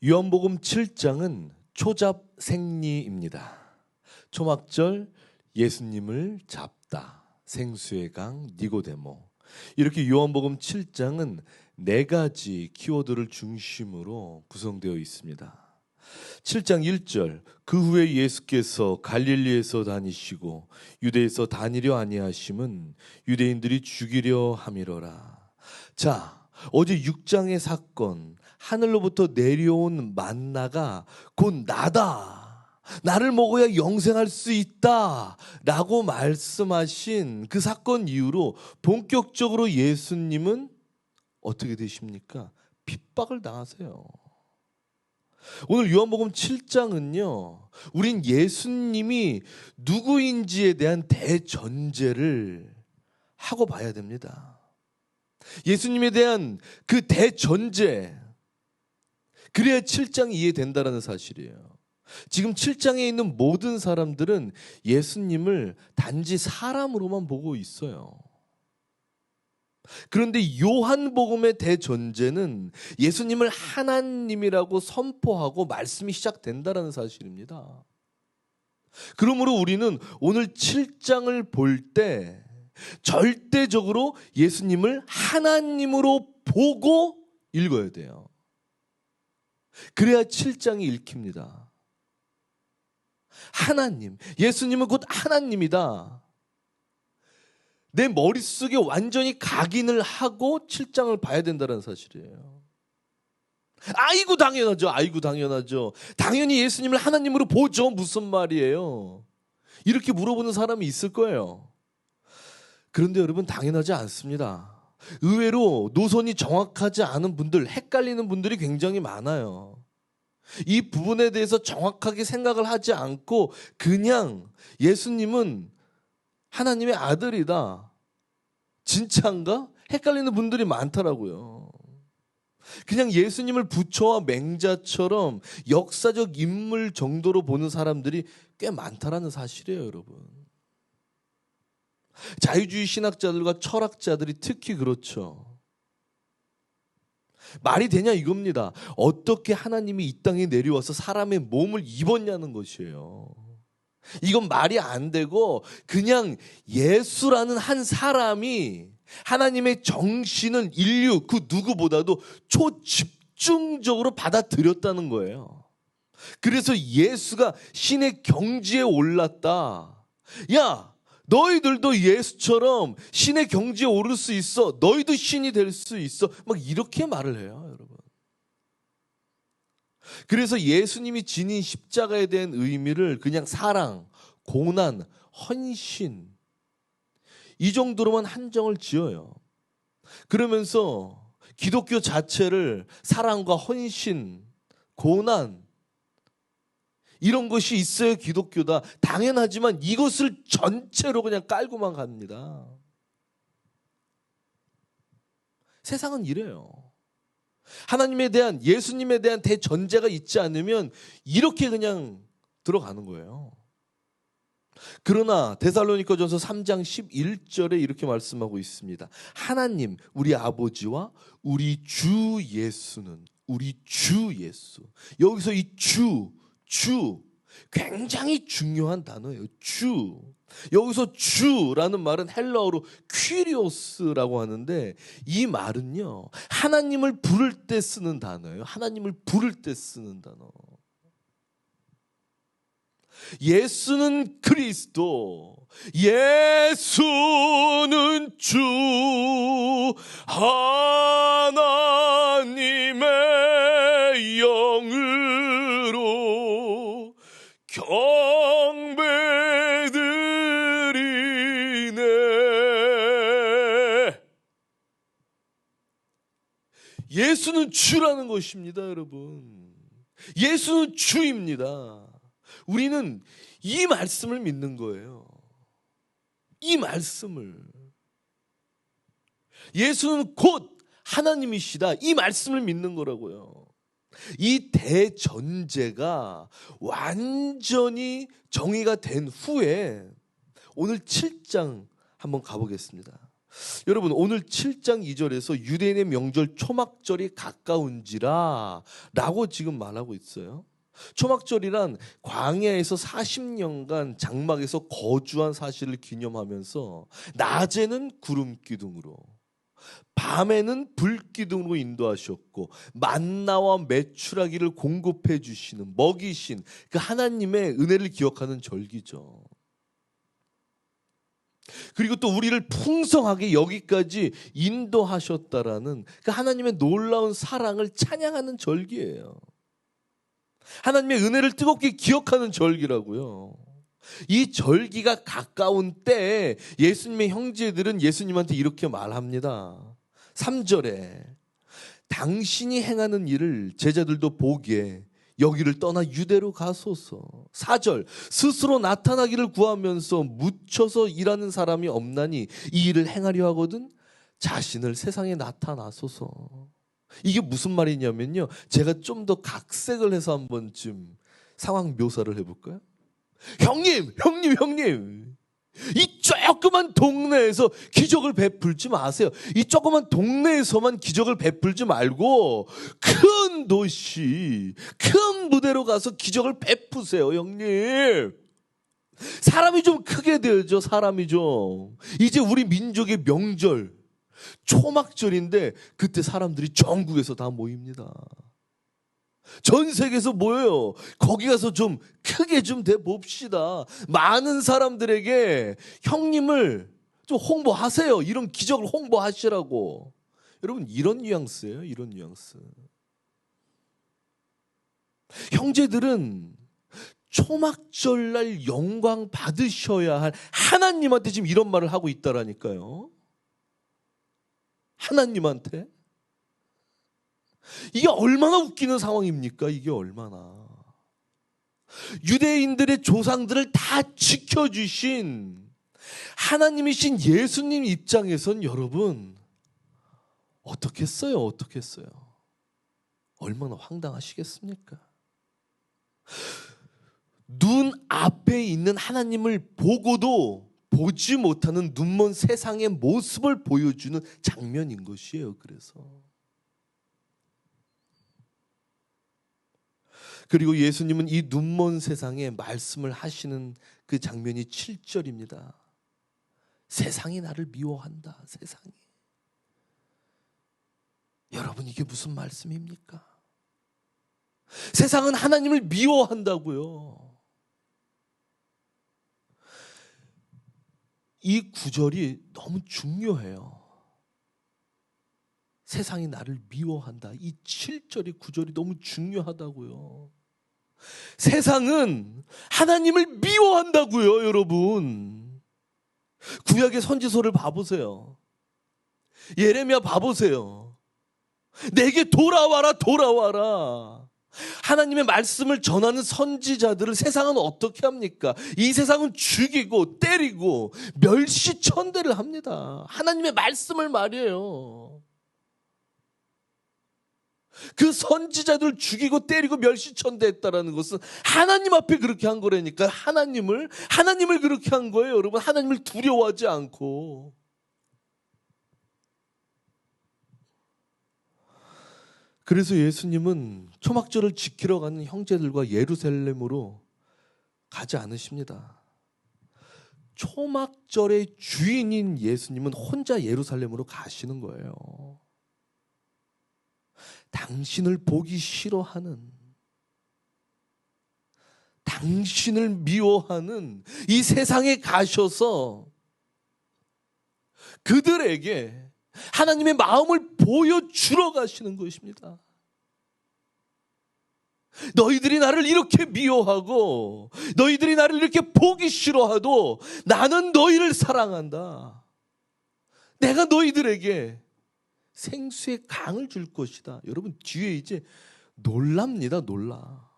요한복음 7장은 초잡 생리입니다. 초막절 예수님을 잡다, 생수의 강 니고데모. 이렇게 요한복음 7장은 4가지 키워드를 중심으로 구성되어 있습니다. 7장 1절, 그 후에 예수께서 갈릴리에서 다니시고 유대에서 다니려 아니하심은 유대인들이 죽이려 함이로라. 자, 어제 6장의 사건, 하늘로부터 내려온 만나가 곧 나다, 나를 먹어야 영생할 수 있다 라고 말씀하신 그 사건 이후로 본격적으로 예수님은 어떻게 되십니까? 핍박을 당하세요. 오늘 요한복음 7장은요, 우린 예수님이 누구인지에 대한 대전제를 하고 봐야 됩니다. 예수님에 대한 그 대전제, 그래야 7장이 이해된다는 사실이에요. 지금 7장에 있는 모든 사람들은 예수님을 단지 사람으로만 보고 있어요. 그런데 요한복음의 대전제는 예수님을 하나님이라고 선포하고 말씀이 시작된다는 사실입니다. 그러므로 우리는 오늘 7장을 볼 때 절대적으로 예수님을 하나님으로 보고 읽어야 돼요. 그래야 7장이 읽힙니다. 하나님, 예수님은 곧 하나님이다. 내 머릿속에 완전히 각인을 하고 7장을 봐야 된다는 사실이에요. 아이고 당연하죠. 아이고 당연하죠. 당연히 예수님을 하나님으로 보죠. 무슨 말이에요? 이렇게 물어보는 사람이 있을 거예요. 그런데 여러분, 당연하지 않습니다. 의외로 노선이 정확하지 않은 분들, 헷갈리는 분들이 굉장히 많아요. 이 부분에 대해서 정확하게 생각을 하지 않고 그냥 예수님은 하나님의 아들이다, 진짜인가? 헷갈리는 분들이 많더라고요. 그냥 예수님을 부처와 맹자처럼 역사적 인물 정도로 보는 사람들이 꽤 많다라는 사실이에요, 여러분. 자유주의 신학자들과 철학자들이 특히 그렇죠. 말이 되냐 이겁니다. 어떻게 하나님이 이 땅에 내려와서 사람의 몸을 입었냐는 것이에요. 이건 말이 안 되고, 그냥 예수라는 한 사람이 하나님의 정신을 인류 그 누구보다도 초집중적으로 받아들였다는 거예요. 그래서 예수가 신의 경지에 올랐다. 야, 너희들도 예수처럼 신의 경지에 오를 수 있어. 너희도 신이 될 수 있어. 막 이렇게 말을 해요, 여러분. 그래서 예수님이 지닌 십자가에 대한 의미를 그냥 사랑, 고난, 헌신, 이 정도로만 한정을 지어요. 그러면서 기독교 자체를 사랑과 헌신, 고난, 이런 것이 있어야 기독교다, 당연하지만 이것을 전체로 그냥 깔고만 갑니다. 세상은 이래요. 하나님에 대한, 예수님에 대한 대전제가 있지 않으면 이렇게 그냥 들어가는 거예요. 그러나 데살로니가전서 3장 11절에 이렇게 말씀하고 있습니다. 하나님, 우리 아버지와 우리 주 예수는, 우리 주 예수. 여기서 이 주 굉장히 중요한 단어예요. 주. 여기서 주라는 말은 헬라어로 퀴리오스라고 하는데, 이 말은요, 하나님을 부를 때 쓰는 단어예요. 하나님을 부를 때 쓰는 단어. 예수는 그리스도, 예수는 주, 하나님의 영으로 경배드리네. 예수는 주라는 것입니다, 여러분. 예수는 주입니다. 우리는 이 말씀을 믿는 거예요. 이 말씀을. 예수는 곧 하나님이시다, 이 말씀을 믿는 거라고요. 이 대전제가 완전히 정의가 된 후에 오늘 7장 한번 가보겠습니다. 여러분 오늘 7장 2절에서 유대인의 명절 초막절이 가까운지라 라고 지금 말하고 있어요. 초막절이란 광야에서 40년간 장막에서 거주한 사실을 기념하면서 낮에는 구름 기둥으로 밤에는 불 기둥으로 인도하셨고 만나와 메추라기를 공급해 주시는 먹이신 그 하나님의 은혜를 기억하는 절기죠. 그리고 또 우리를 풍성하게 여기까지 인도하셨다라는 그 하나님의 놀라운 사랑을 찬양하는 절기예요. 하나님의 은혜를 뜨겁게 기억하는 절기라고요. 이 절기가 가까운 때에 예수님의 형제들은 예수님한테 이렇게 말합니다. 3절에 당신이 행하는 일을 제자들도 보기에 여기를 떠나 유대로 가소서. 4절 스스로 나타나기를 구하면서 묻혀서 일하는 사람이 없나니 이 일을 행하려 하거든 자신을 세상에 나타나소서. 이게 무슨 말이냐면요, 제가 좀 더 각색을 해서 한 번쯤 상황 묘사를 해볼까요? 형님 이 조그만 동네에서 기적을 베풀지 마세요. 이 조그만 동네에서만 기적을 베풀지 말고 큰 도시, 큰 무대로 가서 기적을 베푸세요. 형님, 사람이 좀 크게 되어죠. 사람이 좀 이제 우리 민족의 명절 초막절인데 그때 사람들이 전국에서 다 모입니다. 전 세계에서 모여요. 거기 가서 좀 크게 좀 돼봅시다. 많은 사람들에게 형님을 좀 홍보하세요. 이런 기적을 홍보하시라고. 여러분 이런 뉘앙스예요. 이런 뉘앙스. 형제들은 초막절날 영광 받으셔야 할 하나님한테 지금 이런 말을 하고 있다라니까요. 하나님한테. 이게 얼마나 웃기는 상황입니까? 이게 얼마나. 유대인들의 조상들을 다 지켜주신 하나님이신 예수님 입장에선 여러분 어떻겠어요? 어떻겠어요? 얼마나 황당하시겠습니까? 눈 앞에 있는 하나님을 보고도 보지 못하는 눈먼 세상의 모습을 보여주는 장면인 것이에요. 그리고 예수님은 이 눈먼 세상에 말씀을 하시는 그 장면이 7절입니다. 세상이 나를 미워한다. 세상이. 여러분 이게 무슨 말씀입니까? 세상은 하나님을 미워한다고요. 이 구절이 너무 중요해요. 세상이 나를 미워한다. 이 7절의 구절이 너무 중요하다고요. 세상은 하나님을 미워한다고요, 여러분. 구약의 선지서를 봐보세요. 예레미야 봐보세요. 내게 돌아와라, 돌아와라. 하나님의 말씀을 전하는 선지자들을 세상은 어떻게 합니까? 이 세상은 죽이고 때리고 멸시천대를 합니다. 하나님의 말씀을 말이에요. 그 선지자들 죽이고 때리고 멸시천대했다라는 것은 하나님 앞에 그렇게 한 거라니까. 하나님을 그렇게 한 거예요, 여러분. 하나님을 두려워하지 않고. 그래서 예수님은 초막절을 지키러 가는 형제들과 예루살렘으로 가지 않으십니다. 초막절의 주인인 예수님은 혼자 예루살렘으로 가시는 거예요. 당신을 보기 싫어하는, 당신을 미워하는 이 세상에 가셔서 그들에게 하나님의 마음을 보여주러 가시는 것입니다. 너희들이 나를 이렇게 미워하고 너희들이 나를 이렇게 보기 싫어하도 나는 너희를 사랑한다. 내가 너희들에게 생수의 강을 줄 것이다. 여러분 뒤에 이제 놀랍니다. 놀라.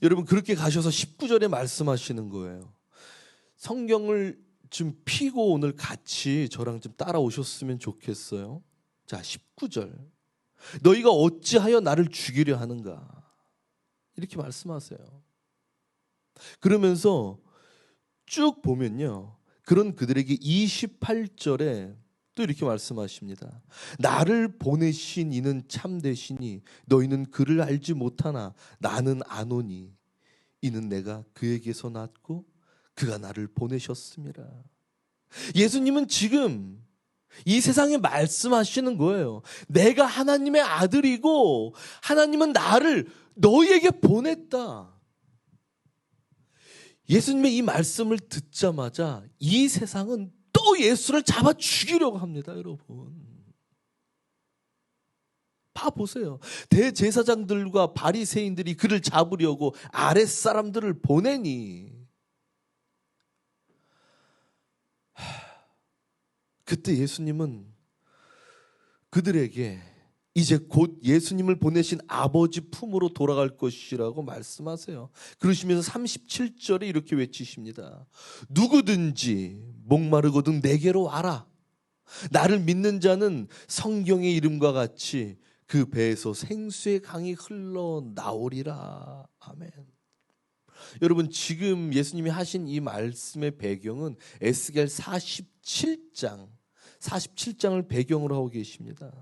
여러분 그렇게 가셔서 19절에 말씀하시는 거예요. 성경을 좀 피고 오늘 같이 저랑 좀 따라오셨으면 좋겠어요. 자, 19절. 너희가 어찌하여 나를 죽이려 하는가? 이렇게 말씀하세요. 그러면서 쭉 보면요, 그런 그들에게 28절에 또 이렇게 말씀하십니다. 나를 보내신 이는 참되시니 너희는 그를 알지 못하나 나는 아노니 이는 내가 그에게서 났고 그가 나를 보내셨습니다. 예수님은 지금 이 세상에 말씀하시는 거예요. 내가 하나님의 아들이고 하나님은 나를 너희에게 보냈다. 예수님의 이 말씀을 듣자마자 이 세상은 또 예수를 잡아 죽이려고 합니다, 여러분. 봐보세요. 대제사장들과 바리새인들이 그를 잡으려고 아랫사람들을 보내니 그때 예수님은 그들에게 이제 곧 예수님을 보내신 아버지 품으로 돌아갈 것이라고 말씀하세요. 그러시면서 37절에 이렇게 외치십니다. 누구든지 목마르거든 내게로 와라. 나를 믿는 자는 성경의 이름과 같이 그 배에서 생수의 강이 흘러나오리라. 아멘. 여러분, 지금 예수님이 하신 이 말씀의 배경은 에스겔 47장을 배경으로 하고 계십니다.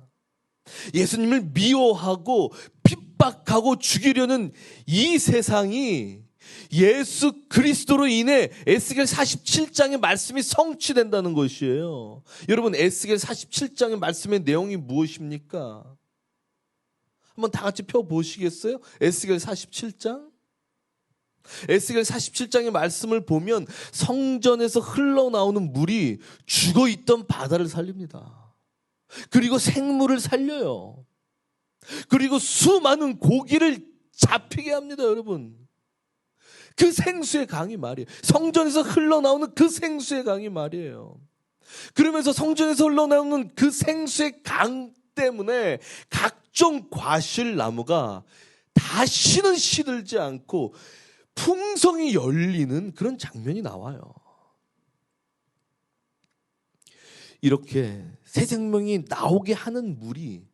예수님을 미워하고 핍박하고 죽이려는 이 세상이 예수 그리스도로 인해 에스겔 47장의 말씀이 성취된다는 것이에요. 여러분, 에스겔 47장의 말씀의 내용이 무엇입니까? 한번 다 같이 펴보시겠어요? 에스겔 47장? 에스겔 47장의 말씀을 보면 성전에서 흘러나오는 물이 죽어있던 바다를 살립니다. 그리고 생물을 살려요. 그리고 수많은 고기를 잡히게 합니다, 여러분. 그 생수의 강이 말이에요. 성전에서 흘러나오는 그 생수의 강이 말이에요. 그러면서 성전에서 흘러나오는 그 생수의 강 때문에 각종 과실나무가 다시는 시들지 않고 풍성이 열리는 그런 장면이 나와요. 이렇게 새 생명이 나오게 하는 물이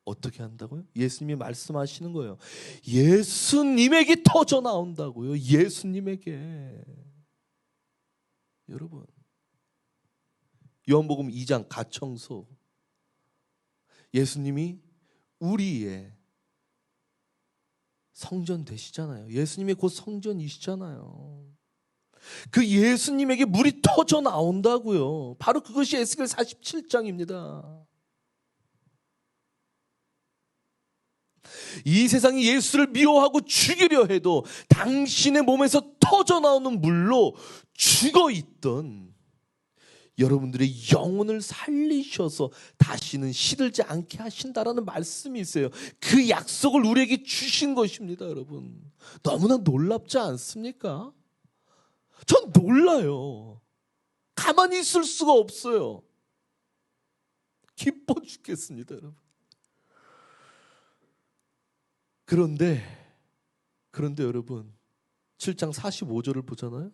어떻게 한다고요? 예수님이 말씀하시는 거예요. 예수님에게 터져 나온다고요. 예수님에게. 여러분, 요한복음 2장 가청소. 예수님이 우리의 성전 되시잖아요. 예수님이 곧 성전이시잖아요. 그 예수님에게 물이 터져 나온다고요. 바로 그것이 에스겔 47장입니다. 이 세상이 예수를 미워하고 죽이려 해도 당신의 몸에서 터져 나오는 물로 죽어있던 여러분들의 영혼을 살리셔서 다시는 시들지 않게 하신다라는 말씀이 있어요. 그 약속을 우리에게 주신 것입니다, 여러분. 너무나 놀랍지 않습니까? 전 놀라요. 가만히 있을 수가 없어요. 기뻐 죽겠습니다, 여러분. 그런데 여러분, 7장 45절을 보잖아요.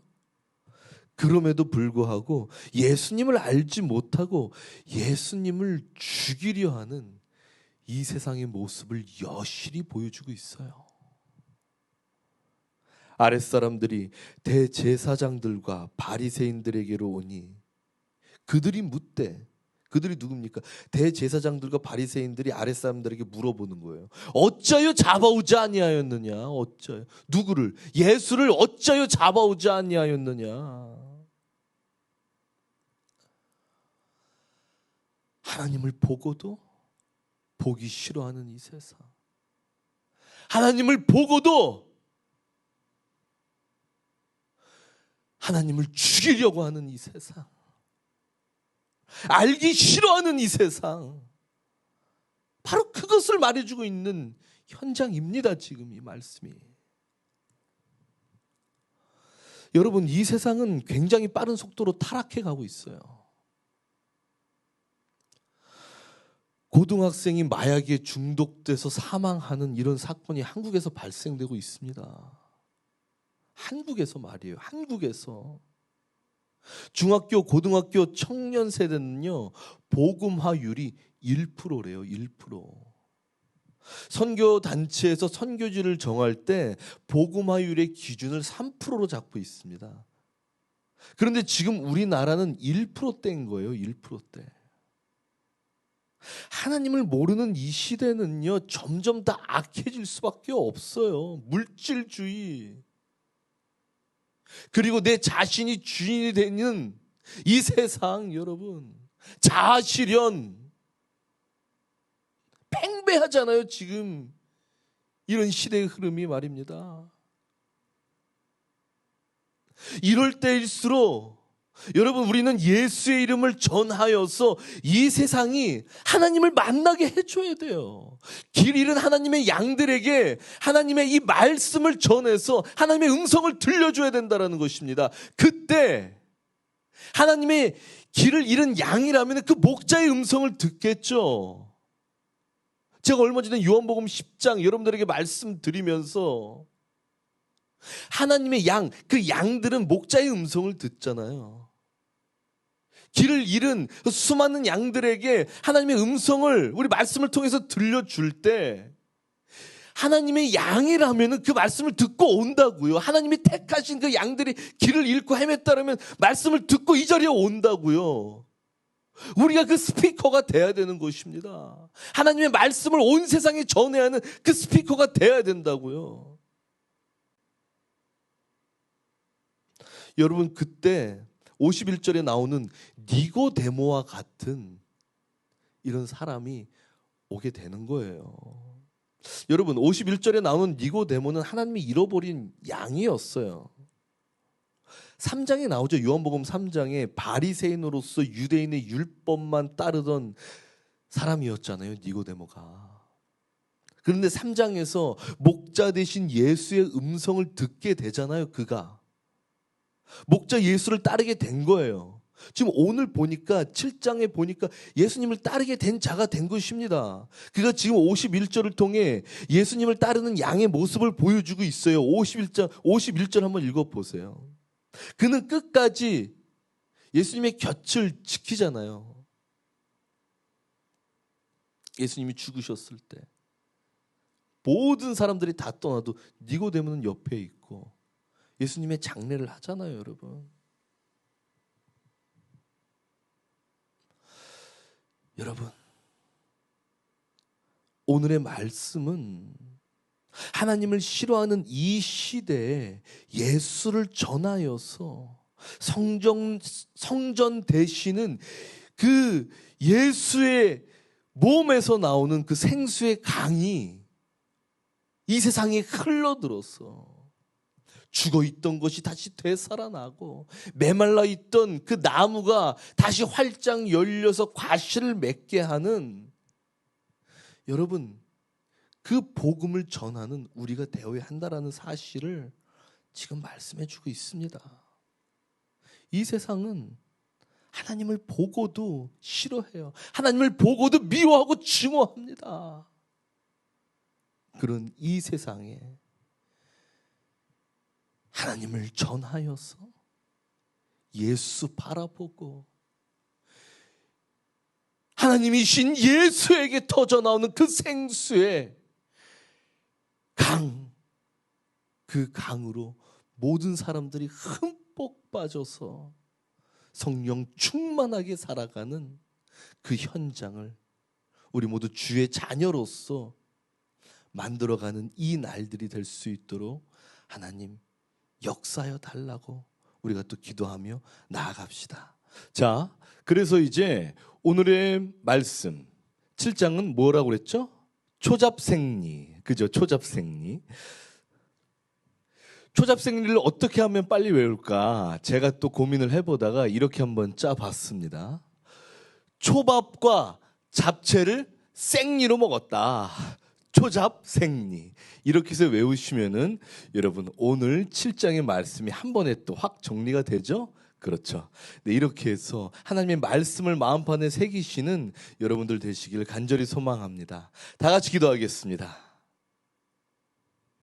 그럼에도 불구하고 예수님을 알지 못하고 예수님을 죽이려 하는 이 세상의 모습을 여실히 보여주고 있어요. 아랫사람들이 대제사장들과 바리새인들에게로 오니 그들이 묻되, 그들이 누굽니까? 대제사장들과 바리새인들이 아랫사람들에게 물어보는 거예요. 어찌하여 잡아오지 아니하였느냐? 어찌하여? 누구를? 예수를 어찌하여 잡아오지 아니하였느냐? 하나님을 보고도 보기 싫어하는 이 세상. 하나님을 보고도 하나님을 죽이려고 하는 이 세상. 알기 싫어하는 이 세상. 바로 그것을 말해주고 있는 현장입니다, 지금 이 말씀이. 여러분, 이 세상은 굉장히 빠른 속도로 타락해 가고 있어요. 고등학생이 마약에 중독돼서 사망하는 이런 사건이 한국에서 발생되고 있습니다. 한국에서 말이에요. 한국에서. 중학교, 고등학교 청년 세대는요, 복음화율이 1%래요. 1%. 선교 단체에서 선교지를 정할 때 복음화율의 기준을 3%로 잡고 있습니다. 그런데 지금 우리나라는 1%대인 거예요. 1%대. 하나님을 모르는 이 시대는요, 점점 더 악해질 수밖에 없어요. 물질주의. 그리고 내 자신이 주인이 되는 이 세상, 여러분. 자아실현. 팽배하잖아요, 지금. 이런 시대의 흐름이 말입니다. 이럴 때일수록 여러분, 우리는 예수의 이름을 전하여서 이 세상이 하나님을 만나게 해줘야 돼요. 길 잃은 하나님의 양들에게 하나님의 이 말씀을 전해서 하나님의 음성을 들려줘야 된다는 것입니다. 그때 하나님의 길을 잃은 양이라면 그 목자의 음성을 듣겠죠. 제가 얼마 전에 요한복음 10장 여러분들에게 말씀드리면서 하나님의 양, 그 양들은 목자의 음성을 듣잖아요. 길을 잃은 수많은 양들에게 하나님의 음성을 우리 말씀을 통해서 들려줄 때 하나님의 양이라면 그 말씀을 듣고 온다고요. 하나님이 택하신 그 양들이 길을 잃고 헤맸다면 말씀을 듣고 이 자리에 온다고요. 우리가 그 스피커가 돼야 되는 것입니다. 하나님의 말씀을 온 세상에 전해야 하는 그 스피커가 돼야 된다고요. 여러분, 그때 51절에 나오는 니고데모와 같은 이런 사람이 오게 되는 거예요. 여러분, 51절에 나오는 니고데모는 하나님이 잃어버린 양이었어요. 3장에 나오죠. 요한복음 3장에 바리새인으로서 유대인의 율법만 따르던 사람이었잖아요, 니고데모가. 그런데 3장에서 목자 대신 예수의 음성을 듣게 되잖아요, 그가. 목자 예수를 따르게 된 거예요. 지금 오늘 보니까 7장에 보니까 예수님을 따르게 된 자가 된 것입니다. 그가 지금 51절을 통해 예수님을 따르는 양의 모습을 보여주고 있어요. 51절 한번 읽어보세요. 그는 끝까지 예수님의 곁을 지키잖아요. 예수님이 죽으셨을 때 모든 사람들이 다 떠나도 니고데모는 옆에 있고 예수님의 장례를 하잖아요, 여러분. 여러분, 오늘의 말씀은 하나님을 싫어하는 이 시대에 예수를 전하여서 성전 되시는 그 예수의 몸에서 나오는 그 생수의 강이 이 세상에 흘러들어서 죽어있던 것이 다시 되살아나고 메말라 있던 그 나무가 다시 활짝 열려서 과실을 맺게 하는, 여러분, 그 복음을 전하는 우리가 되어야 한다는 사실을 지금 말씀해 주고 있습니다. 이 세상은 하나님을 보고도 싫어해요. 하나님을 보고도 미워하고 증오합니다. 그런 이 세상에 하나님을 전하여서 예수 바라보고 하나님이신 예수에게 터져나오는 그 생수의 강, 그 강으로 모든 사람들이 흠뻑 빠져서 성령 충만하게 살아가는 그 현장을 우리 모두 주의 자녀로서 만들어가는 이 날들이 될 수 있도록 하나님 역사하여 달라고 우리가 또 기도하며 나아갑시다. 자, 그래서 이제 오늘의 말씀 7장은 뭐라고 그랬죠? 초잡생리. 그죠? 초잡생리. 초잡생리를 어떻게 하면 빨리 외울까? 제가 또 고민을 해보다가 이렇게 한번 짜봤습니다. 초밥과 잡채를 생리로 먹었다. 초잡생리. 이렇게 해서 외우시면은 여러분 오늘 7장의 말씀이 한 번에 또 확 정리가 되죠? 그렇죠. 네, 이렇게 해서 하나님의 말씀을 마음판에 새기시는 여러분들 되시길 간절히 소망합니다. 다 같이 기도하겠습니다.